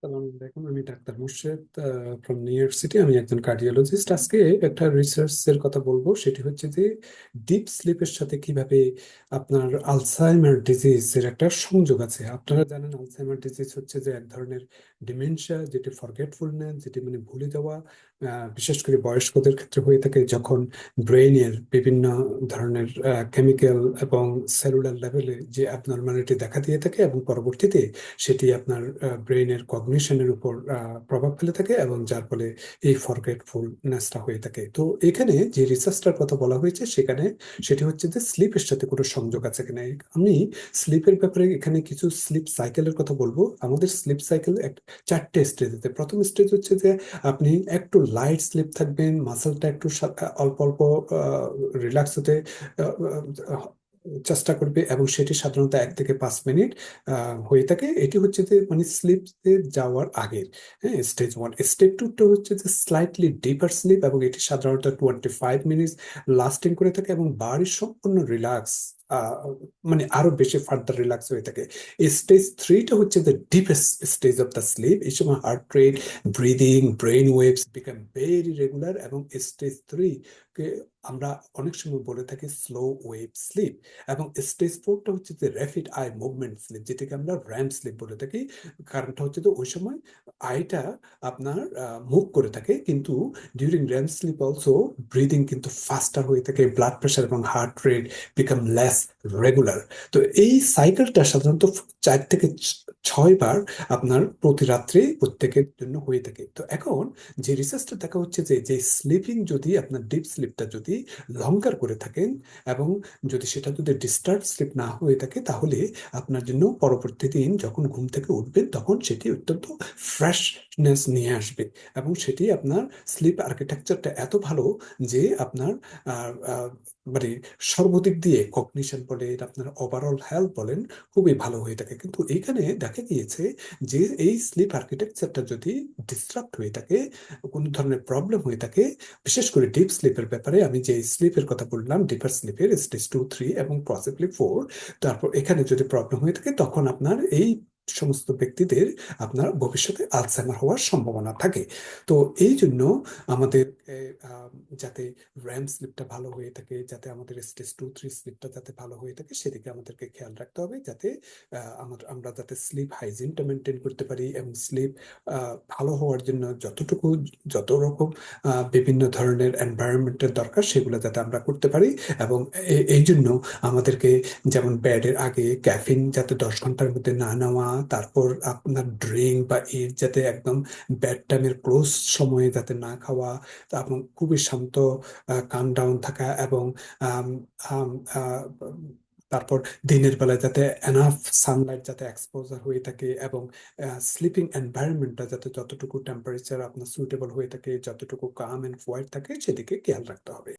সালাম আলাইকুম। আমি doctor Murshed from new York city. আমি একজন কার্ডিওলজিস্ট। আজকে একটা রিসার্চ এর কথা বলবো, সেটি হচ্ছে যে ডিপ স্লিপের সাথে কিভাবে আপনার আলসাইমার ডিজিজ এর একটা সংযোগ আছে। আপনারা জানেন আলসাইমার ডিজিজ হচ্ছে যে এক ধরনের ডিমেনশিয়া, যেটি ফরগেটফুলনেস, যেটি মানে ভুলে যাওয়া। বিশেষ করে বয়স্কদের ক্ষেত্রে হয়ে থাকে যখন ব্রেইনের বিভিন্ন ধরনের কেমিক্যাল এবং সেলুলার লেভেলে যে অ্যাবনর্মালিটি দেখা দিয়ে থাকে, এবং পরবর্তীতে সেটি আপনার ব্রেইনের কগনিশনের উপর প্রভাব ফেলে থাকে, এবং যার ফলে এই ফরগেটফুলনেসটা হয়ে থাকে। তো এখানে যে রিসার্চটার কথা বলা হয়েছে সেখানে সেটি হচ্ছে যে স্লিপের সাথে কোনো সংযোগ আছে কিনা। আমি স্লিপের ব্যাপারে এখানে কিছু স্লিপ সাইকেলের কথা বলবো। আমাদের স্লিপ সাইকেল চারটে স্টেজেতে। প্রথম স্টেজ হচ্ছে যে আপনি একটু লাইট স্লিপ থাকবেন, মাসেলটা একটু অল্প অল্প রিল্যাক্স হতে আহ, আহ, চেষ্টা করবে, এবং সেটি সাধারণত 1 থেকে 5 মিনিট হয়ে থাকে। এটি হচ্ছে যে মানে স্লিপে যাওয়ার আগের, হ্যাঁ, স্টেজ 1। স্টেজ 2 হচ্ছে যে স্লাইটলি ডিপার স্লিপ, এবং এটি সাধারণত 25 মিনিট লাস্টিং করে থাকে, এবং বাড়ি সম্পূর্ণ রিল্যাক্স, মানে আরো বেশি ফার্দার রিল্যাক্স হয়ে থাকে। স্টেজ 3টা হচ্ছে যে deepest stage of the sleep. এই সময় heart rate, breathing, brain waves become very regular, এবং স্টেজ 3 কে আমরা অনেক সময় বলে থাকি স্লো ওয়েভ স্লিপ। এবং স্টেজ 4টা হচ্ছে যে র্যাপিড আই মুভমেন্ট স্লিপ, যেটাকে আমরা র্যাম স্লিপ বলে থাকি। কারণটা হচ্ছে যে ওই সময় আইটা আপনার মুভ করে থাকে, কিন্তু during REM sleep also breathing কিন্তু ফাস্টার হয়ে থাকে, ব্লাড প্রেশার এবং heart rate become less regular. তো এই সাইকেলটা সাধারণত 4 থেকে 6 বার আপনার প্রতি রাত্রে প্রত্যেকের জন্য হয়ে থাকে। তো এখন যে রিসার্চটা দেখা হচ্ছে যে যে স্লিপিং যদি আপনার ডিপ স্লিপটা যদি লঙ্গার করে থাকেন, এবং সেটা যদি ডিস্টার্ব স্লিপ না হয়ে থাকে, তাহলে আপনার জন্য পরবর্তী দিন যখন ঘুম থেকে উঠবেন তখন সেটি অত্যন্ত ফ্রেশনেস নিয়ে আসবে। এবং সেটি আপনার স্লিপ আর্কিটেকচারটা এত ভালো যে আপনার আহ, আহ, মানে সর্বদিক দিয়ে কগনিশন বলেন, আপনার ওভারঅল হেলথ বলেন, খুবই ভালো হয়ে থাকে। কিন্তু এইখানে দেখা গিয়েছে যে এই স্লিপ আর্কিটেকচারটা যদি ডিস্টার্ব হয়ে থাকে, কোনো ধরনের প্রবলেম হয়ে থাকে, বিশেষ করে ডিপ স্লিপের ব্যাপারে আমি যে স্লিপের কথা বললাম, ডিপার স্লিপের স্টেজ 2, 3 এবং পসিবলি 4, তারপর এখানে যদি প্রবলেম হয়ে থাকে, তখন আপনার এই সমস্ত ব্যক্তিদের আপনার ভবিষ্যতে আলজাইমার হওয়ার সম্ভাবনা থাকে। তো এই জন্য আমাদের যাতে র্যাম স্লিপটা ভালো হয়ে থাকে, যাতে আমাদের স্টেজ 2, 3 স্লিপটা যাতে ভালো হয়ে থাকে, সেদিকে আমাদেরকে খেয়াল রাখতে হবে, যাতে আমরা যাতে স্লিপ হাইজিনটা মেনটেন করতে পারি, এবং স্লিপ ভালো হওয়ার জন্য যত রকম বিভিন্ন ধরনের এনভায়রনমেন্টের দরকার, সেগুলো যাতে আমরা করতে পারি। এবং এই জন্য আমাদেরকে যেমন বেডের আগে ক্যাফিন যাতে 10 ঘন্টার মধ্যে না নেওয়া, তারপর আপনার ড্রিঙ্ক বা ইট যাতে একদম বেড টাইমের ক্লোজ সময়ে যাতে না খাওয়া, এবং খুবই শান্ত, কাম ডাউন থাকা, এবং আম, আম, আহ, তারপর দিনের বেলায় যাতে এনাফ সানলাইট যাতে এক্সপোজার হয়ে থাকে, এবং স্লিপিং এনভায়রনমেন্টটা যাতে যতটুকু টেম্পারেচার আপনার সুইটেবল হয়ে থাকে, যতটুকু কাম এন্ড কোয়াইট থাকে, সেদিকে খেয়াল রাখতে হবে।